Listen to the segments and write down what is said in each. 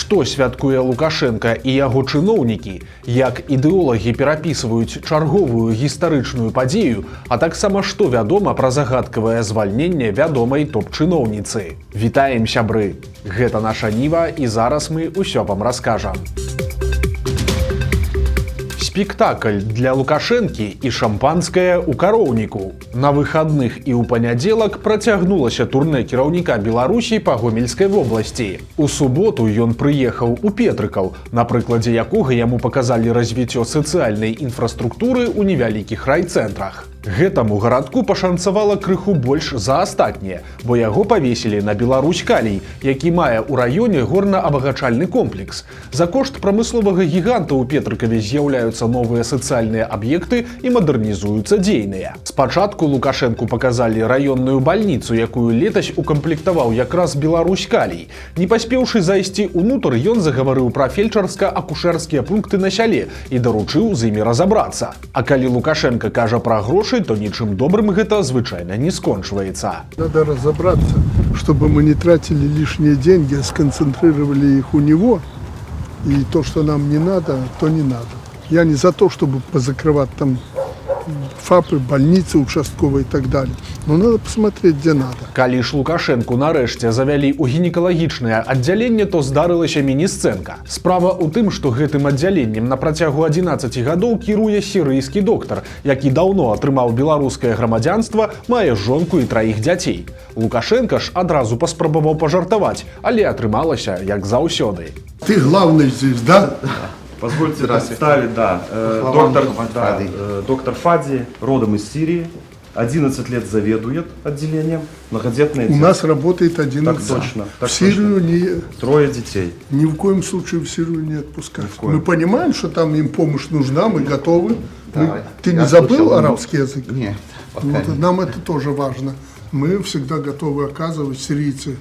Што святкуе Лукашенка і яго чыноўнікі, як ідэолагі перапісваюць чарговую гістарычную падзею, а таксама што вядома пра загадкавае звальненне вядомай топ-чыноўніцы. Вітаем, сябры! Гэта наша Ніва, і зараз мы ўсё вам раскажам. Спектакль для Лукашэнкі і шампанскае ў кароўніку. На выхадных і ў панядзелак працягнулася турнэ кіраўніка Беларусі па Гомельскай вобласці. У суботу ён прыехаў у Петрыкаў, на прыкладзе якога яму паказалі развіццё сацыяльнай інфраструктуры ў невялікіх райцэнтрах. Гэтаму гарадку пашанцавала крыху больш за астатнія, бо яго павесілі на Беларусь-Калій, які мае ў раёне горна-абагачальны комплекс. За кошт прамысловага гіганта ў Петрыкаве з'яўляюцца новыя сацыяльныя аб'екты і мадэрнізуюцца дзейныя. Спачатку Лукашэнку паказалі раённую бальніцу, якую летась укамплектаваў якраз Беларусь-Калій. Не паспеўшы зайсці ўнутр, ён загаварыў пра фельчарска-акушэрскія пункты на сяле і даручыў з імі разабрацца. А калі Лукашенко кажа пра грошы, то ничем добрым это звычайно не скончивается. Надо разобраться, чтобы мы не тратили лишние деньги, а сконцентрировали их у него. И то, что нам не надо, то не надо. Я не за то, чтобы позакрывать там ФАПы, больницы участковые и так далее. Но надо посмотреть, где надо. Калі ж Лукашенку нарэшце завялі ў гінекалагічнае аддзяленне, то здарылася міні-сцэнка. Справа ў тым, што гэтым аддзяленнем на працягу 11 гадоў кіруе сірыйскі доктар, які даўно атрымаў беларускае грамадзянства, мае жонку і 3 дзяцей. Лукашенко ж адразу паспрабаваў пажартаваць, але атрымалася як заўсёды. Ты главный здесь, да? Позвольте представить, доктор Фади, родом из Сирии, 11 лет заведует отделением, многодетные дети. У нас работает один Так точно. в Сирию точно. 3 детей. Ни в коем случае в Сирию не отпускать. Мы понимаем, что там им помощь нужна, мы готовы. Ты не забыл арабский язык? Нет. Вот, нам это тоже важно. Мы всегда готовы оказывать сирийцы,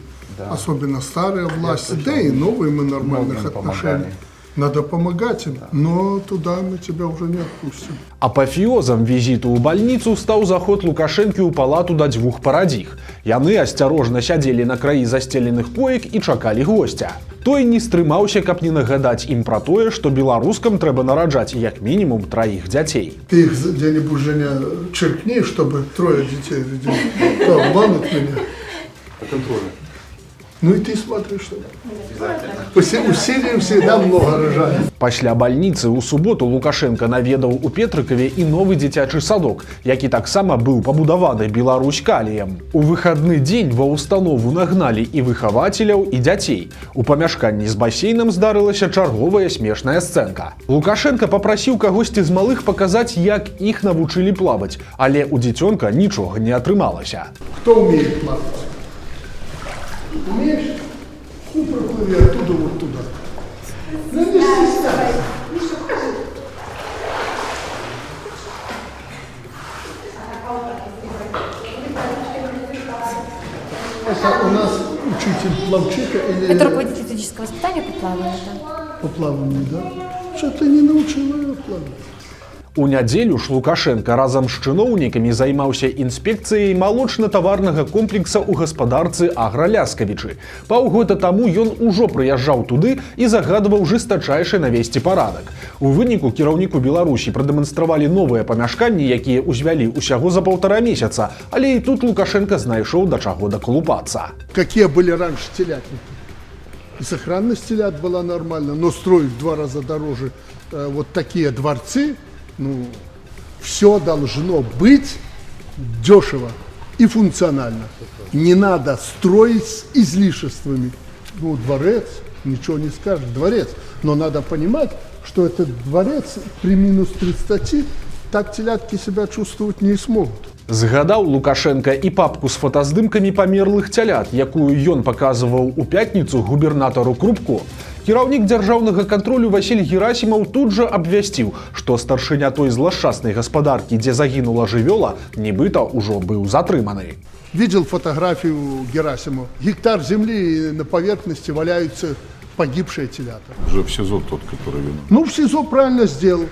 особенно старые власти, да и новые мы нормальных отношений. Надо помогать им, но туда мы тебя уже не отпустим. Апафеозам візіту ў бальніцу стаў заход Лукашэнкі ў палату да 2 парадзіх. Яны асцярожна сядзелі на краі застеленых коек і чакалі госця. Той не стрымаўся, каб не нагадаць ім пра тое, што беларускам трэба нараджаць як мінімум 3 дзяцей. Ты их где-нибудь, Женя, черкни, чтобы 3 детей родили. То обманут меня. По контролю. Ну и ты смотришь, что у Сирии всегда много рожают. Пасля бальніцы ў суботу Лукашенко наведаў у Петрыкаве і новы дзіцячы садок, які таксама быў пабудаваны Беларусь-Каліем. У выхадны дзень ва ўстанову нагналі і выхавацеляў, і дзяцей. У памяшканні з басейнам здарылася чарговая смешная сцэнка. Лукашенко папрасіў кагосьці з малых паказаць, як іх навучылі плаваць, але у дзіцёнка нічога не атрымалася. Кто умеет плавать? Умеешь? Ну, проплыви оттуда вот туда. Ну, не стесняйся. Это у нас учитель плавчика или... Это руководитель физического воспитания по плаванию, да? По плаванию, да? Что ты не научила ее плавать? У нядзелю ж Лукашенко разам з чыноўнікамі займаўся інспекцыяй малочна-таварнага комплекса ў гаспадарцы Аграляскавічы. Паўгода таму ён ужо прыязджаў туды і загадваў жестачайше навесці парадак. У выніку кіраўніку Беларусі прадэманстравалі новыя памяшканні, якія ўзвялі ўсяго за 1,5 месяца, але і тут Лукашенко знайшоў да чаго дакалупацца. Какие были раньше телятники? И сохранность телят была нормальна, но строить в 2 раза дороже вот такие дворцы, ну, все должно быть дешево и функционально. Не надо строить с излишествами. Ну, дворец, ничего не скажешь, дворец. Но надо понимать, что этот дворец при минус 30 так телятки себя чувствовать не смогут. Згадаў Лукашенко і папку з фотаздымкамі памерлых цялят, якую ён паказваў у пятніцу губернатару Крупко. Кіраўнік дзяржаўнага кантролю Васіль Герасімаў тут жа абвясціў, што старшыня той злашчаснай гаспадаркі, дзе загінула жывёла, нібыта ўжо быў затрыманы. Видел фотографию Герасимова? Гектар земли, и на поверхности валяются погибшие телята. Уже в СИЗО тот, который виноват. Ну, в СИЗО правильно сделал.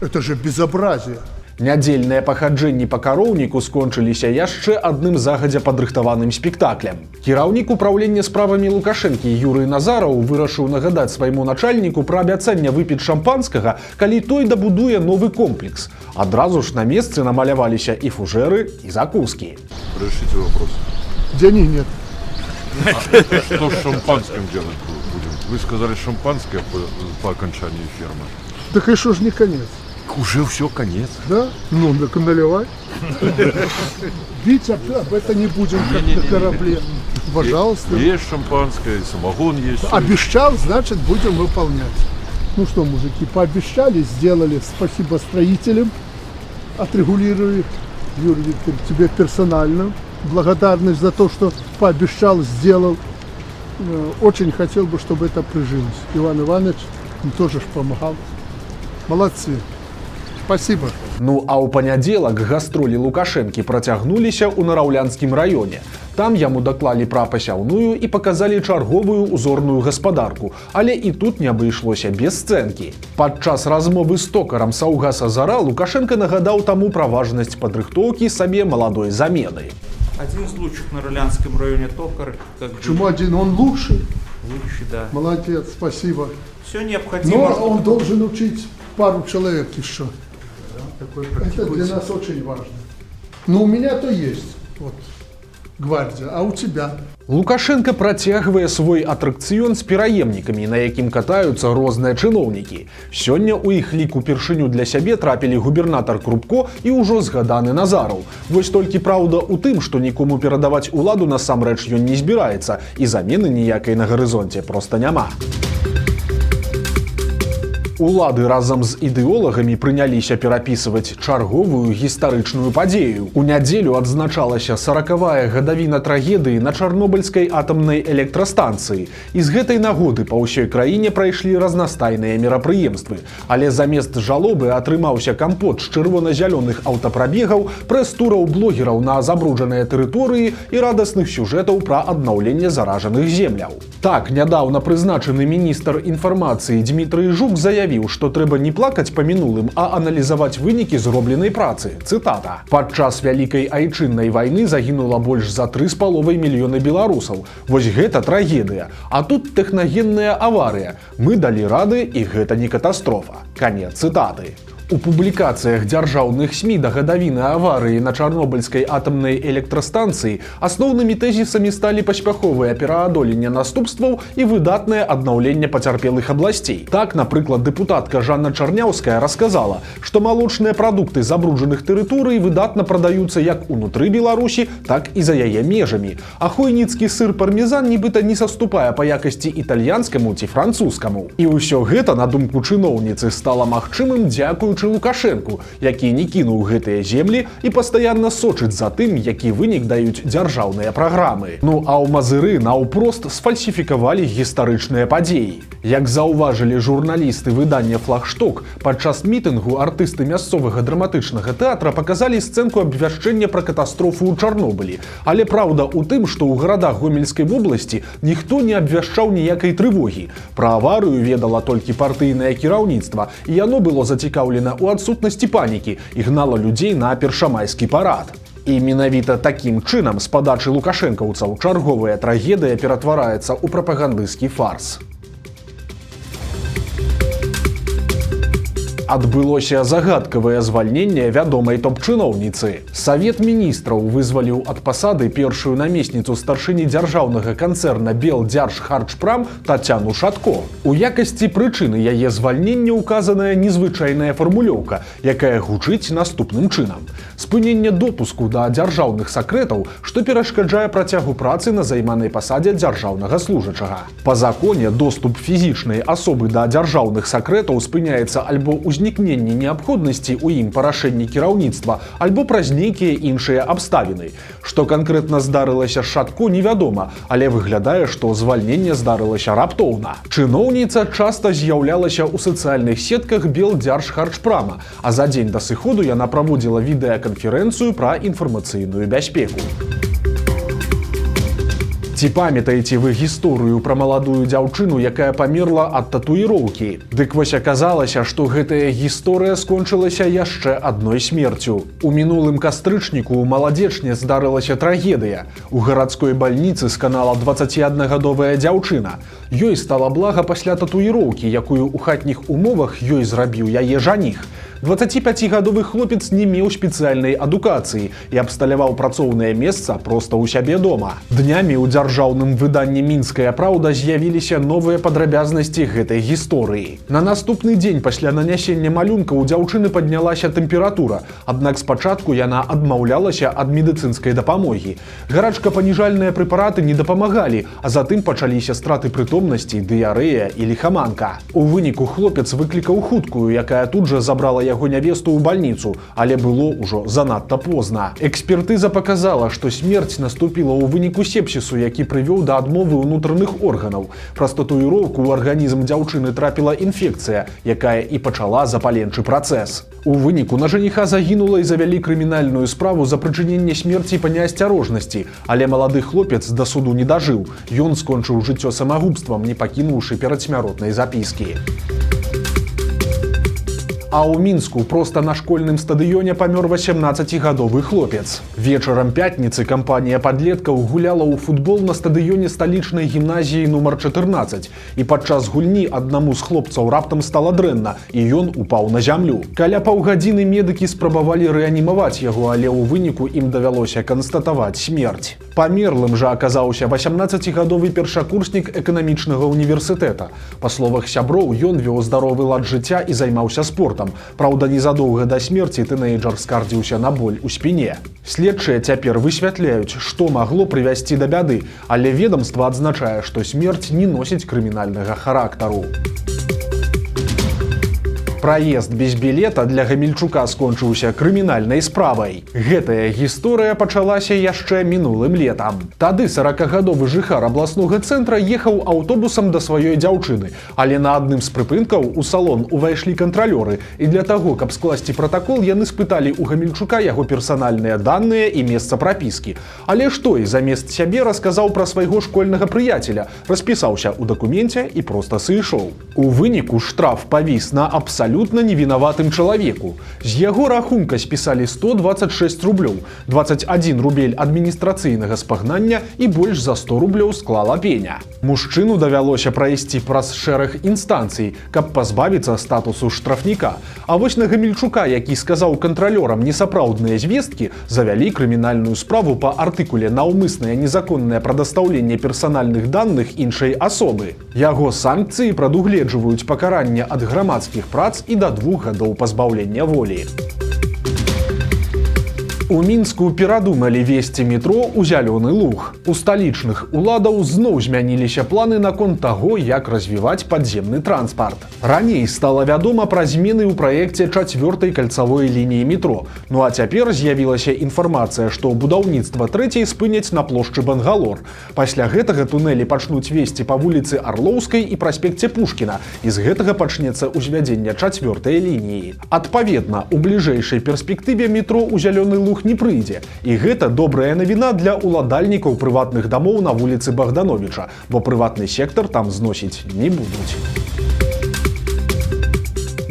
Это же безобразие. Нядзельныя пахаджэнні па кароўніку скончыліся яшчэ адным загадзя падрыхтаваным спектаклем. Кіраўнік управлення справамі Лукашэнкі Юрый Назараў вырашыў нагадаць свайму начальніку пра абяцанне выпіць шампанскага, калі той дабудуе новы комплекс. Адразу ж на месцы намаляваліся і фужэры, і закускі. Решите вопрос. Денег нет. Что с шампанским делать будем? Вы сказали шампанское по окончании фермы. Так и что ж не конец? Уже все, конец. Да? Ну, так наливай. Бить об это не будем, как на корабле. Пожалуйста. Есть шампанское, самогон есть. Обещал, значит, будем выполнять. Ну что, мужики, пообещали, сделали. Спасибо строителям. Отрегулировали. Юрий Викторович, тебе персонально благодарность за то, что пообещал, сделал. Очень хотел бы, чтобы это прижилось. Иван Иванович тоже ж помогал. Молодцы. Спасибо. Ну а ў панядзелак гастролі Лукашэнкі працягнуліся ў Нараўлянскім раёне. Там яму даклалі пра пасяўную і паказалі чарговую узорную гаспадарку, але і тут не абышлося без сцэнкі. Падчас размовы з токарам Саўгаса Зара Лукашенко нагадаў таму пра важнасць падрыхтоўкі сабе маладой замены. Один из лучших на Рорлянском районе токар. Почему один? Он лучший? Лучший, да. Молодец, спасибо. Все необходимо. Но он должен учить пару человек еще. Такой Это для нас очень важно. Но у меня-то есть. Вот. Гвардия, а у тебя? Лукашенко працягвае свой атракцыён з пераемнікамі, на якім катаюцца розныя чыноўнікі. Сёння ў іх лік упершыню для сябе трапілі губернатар Крупко і ўжо згаданы Назараў. Вось толькі праўда ў тым, што нікому перадаваць уладу насамрэч ён не збіраецца, і замены ніякай на гарызонце проста няма. Улады разам з ідэолагамі прыняліся перапісваць чарговую гістарычную падзею. У нядзелю адзначалася 40-я гадавіна трагедыі на Чарнобыльскай атамнай электрастанцыі. І з гэтай нагоды па ўсёй краіне прайшлі разнастайныя мерапрыемствы. Але замест жалобы атрымаўся кампот з чырвона-зялёных аўтапрабегаў, прэс-тураў блогераў на забруджаныя тэрыторыі і радасных сюжэтаў пра аднаўленне заражаных земляў. Так, нядаўна прызначаны міністр інфармацыі Дмітрый Жук заявіў, што трэба не плакаць па мінулым, а аналізаваць вынікі зробленай працы. Цытата. Падчас Вялікай айчыннай вайны загінула больш за 3,5 мільёны беларусаў. Вось гэта трагедыя. А тут тэхнагенная аварыя. Мы далі рады, і гэта не катастрофа. Канец цытаты. У публікацыях дзяржаўных СМІ да гадавіны аварыі на Чарнобыльскай атамнай электрастанцыі асноўнымі тэзісамі сталі паспяховае пераадоленне наступстваў і выдатнае аднаўленне пацярпелых абласцей. Так, напрыклад, дэпутатка Жанна Чарняўская расказала, што малочныя прадукты забруджаных тэрыторый выдатна прадаюцца як унутры Беларусі, так і за яе межамі. А хойніцкі сыр пармезан нібыта не саступае па якасці італьянскаму ці французскаму. І ўсё гэта, на думку чыноўніцы, стала магчымым дзякуючы Лукашэнку, які не кінуў гэтыя землі і пастаянна сочыць за тым, які вынік даюць дзяржаўныя праграмы. Ну а ў Мазыры наўпрост сфальсіфікавалі гістарычныя падзеі. Як заўважылі журналісты выдання «Флагшток», падчас мітынгу артысты мясцовага драматычнага тэатра паказалі сцэнку абвяшчэння пра катастрофу ў Чарнобылі. Але праўда ў тым, што ў гарадах Гомельскай вобласці ніхто не абвяшчаў ніякай трывогі. Пра аварыю ведала толькі партыйнае кіраўніцтва, і яно было зацікаўлена у адсутнасці панікі і гнала людзей на першамайскі парад. І менавіта такім чынам з падачы лукашэнкаўцаў чарговая трагедыя ператвараецца ў прапагандысцкі фарс. Адбылося загадкавае звальненне вядомай топ-чыноўніцы. Савет міністраў вызваліў ад пасады першую намесніцу старшыні дзяржаўнага канцэрна Белдзяржхарчпрам Тацяну Шатко. У якасці прычыны яе звальнення ўказаная незвычайная фармулёўка, якая гучыць наступным чынам. Спыненне допуску да дзяржаўных сакрэтаў, што перашкаджае працягу працы на займанай пасадзе дзяржаўнага служачага. Па законе доступ фізічнай асобы да дзяржаўных сакрэтаў спыняецца альбо узнікненне неабходнасці ў ім парашэнні кіраўніцтва, альбо праз нейкія іншыя абставіны. Што канкрэтна здарылася з Шатко, невядома, але выглядае, што звальненне здарылася раптоўна. Чыноўніца часта з'яўлялася ў сацыяльных сетках Белдзяржхарчпрама, а за дзень да сыходу яна праводзіла відэаканферэнцыю пра інфармацыйную бяспеку. Ці памятаеце вы гісторыю пра маладую дзяўчыну, якая памерла ад татуіроўкі? Дык вось аказалася, што гэтая гісторыя скончылася яшчэ адной смерцю. У мінулым кастрычніку у маладзечні здарылася трагедыя. У гарадской бальніцы сканала 21гадовая дзяўчына. Ёй стала блага пасля татуіроўкі, якую ў хатніх умовах ёй зрабіў яе жаніх. 25гадовы хлопец не меў спецыяльнай адукацыі і абсталяваў працоўнае месца проста ў сябе дома. Днямі ў дзяржаўным выданні «Мінская праўда» з'явіліся новыя падрабязнасці гэтай гісторыі. На наступны дзень пасля нанясення малюнка ў дзяўчыны паднялася тэмпература, аднак спачатку яна адмаўлялася ад медыцынскай дапамогі. Гарачка-паніжальныя прэпараты не дапамагалі, а затым пачаліся страты прытомнасці, дыярэя і ліхаманка. У выніку хлопец выклікаў хуткую, якая тут жа забрала яго нявесту ў бальніцу, але было ўжо занадта позна. Экспертыза паказала, што смерць наступіла ў выніку сепсісу, які прывёў да адмовы ўнутраных органаў. Праз татуіроўку ў арганізм дзяўчыны трапіла інфекцыя, якая і пачала запаленчы працэс. У выніку на жаніха загінула і завялі крымінальную справу за прычыненне смерці па неасцярожнасці, але малады хлопец да суду не дажыў. Ён скончыў жыццё самагубствам, не пакінуўшы перадсмяротнай запіскі. А ў Мінску проста на школьным стадыёне памёр 18гадовы хлопец. Вечарам пятніцы кампанія падлеткаў гуляла ў футбол на стадыёне сталічнай гімназіі нумар 14, і падчас гульні аднаму з хлопцаў раптам стала дрэнна, і ён упаў на зямлю. Каля паўгадзіны медыкі спрабавалі рэанімаваць яго, але ў выніку ім давялося канстатаваць смерць. Памерлым жа аказаўся 18гадовы першакурснік эканамічнага універсітэта. Па словах сяброў, ён вёў здаровы лад жыцця і займаўся спортам. Праўда, незадоўга да смерці тынэйджар скардзіўся на боль у спіне. Следчыя цяпер высвятляюць, што магло прывязці да бяды, але ведамства адзначае, што смерць не носіць крымінальнага характару. Праезд без білета для Гамельчука скончыўся крымінальнай справай. Гэтая гісторыя пачалася яшчэ мінулым летам. Тады 40гадовы жыхар абласнога цэнтра ехаў аўтобусам да сваёй дзяўчыны, але на адным з прыпынкаў у салон увайшлі кантралёры, і для таго, каб скласці пратакол, яны спыталі ў Гамельчука яго персанальныя даныя і месца прапіскі. Але ж той замест сябе расказаў пра свайго школьнага прыяцеля, распісаўся ў дакуменце і проста сышоў. У выніку штраф павіс на абсалютна невінаватым чалавеку. З яго рахунка спісалі 126 рублёў, 21 рубель адміністрацыйнага спагнання і больш за 100 рублёў склала пеня. Мужчыну давялося прайсці праз шэраг інстанцый, каб пазбавіцца статусу штрафніка. А вось на Гамельчука, які сказаў кантралёрам несапраўдныя звесткі, завялі крымінальную справу па артыкуле «Наўмыснае незаконнае прадастаўленне персанальных даных іншай асобы». Яго санкцыі прадугледжваюць пакаранне ад грамадскіх прац і да 2 гадоў пазбаўлення волі. У Мінску перадумалі весці метро ў Зялёны Луг. У сталічных уладаў зноў змяніліся планы наконт таго, як развіваць падземны транспарт. Раней стала вядома пра змены ў праекце 4-й кальцавой лініі метро. Ну а цяпер з'явілася інфармацыя, што будаўніцтва 3-й спыняць на плошчы Бангалор. Пасля гэтага тунэлі пачнуць весці па вуліцы Арлоўскай і праспекце Пушкіна, і з гэтага пачнецца ўзвядзенне 4-й лініі. Адпаведна, у бліжэйшай перспектыве метро ў Зялёны Луг не прыйдзе. І гэта добрая навіна для уладальнікаў прыватных дамоў на вуліцы Богдановича, бо прыватны сектар там зносіць не будуць.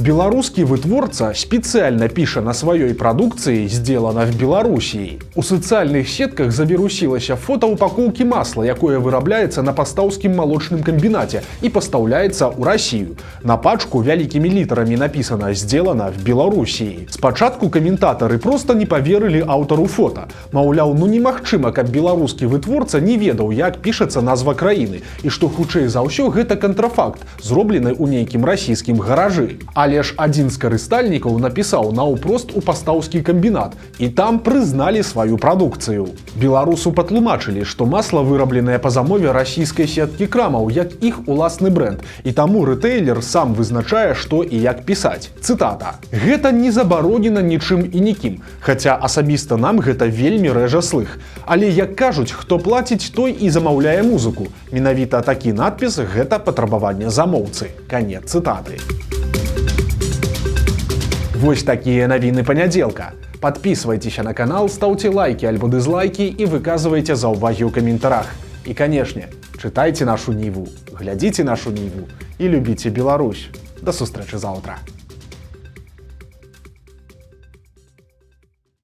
Беларускі вытворца спецыяльна піша на сваёй прадукцыі «Сделано в Белоруссии». У сацыяльных сетках завірусілася фота упакоўкі масла, якое вырабляецца на пастаўскім малочным камбінаце і пастаўляецца ў Расію. На пачку вялікімі літарамі напісана «Сделано в Белоруссии». Спачатку каментатары проста не паверылі аўтару фота. Маўляў, ну немагчыма, каб беларускі вытворца не ведаў, як пішацца назва краіны, і што хутчэй за ўсё гэта кантрафакт, зроблены ў нейкім расійскім гаражы. Але ж адзін з карыстальнікаў напісаў наўпрост у пастаўскі камбінат, і там прызналі сваю прадукцыю. Беларусу патлумачылі, што масла вырабленае па замове расійскай сеткі крамаў, як іх уласны брэнд, і таму рытэйлер сам вызначае, што і як пісаць. Цытата. «Гэта не забаронена нічым і нікім, хаця асабіста нам гэта вельмі рэжа слых. Але, як кажуць, хто плаціць, той і замаўляе музыку. Менавіта такі надпіс – гэта патрабаванне замоўцы». Канец цытаты. Вось такія навіны панядзелка. Подписывайтеся на канал, ставьте лайки альбо дизлайки и выказывайте заўвагі ў каментарах. І, канешне, чытайце нашу Ніву, глядзіце нашу Ніву і любіце Беларусь. Да сустрэчы заўтра.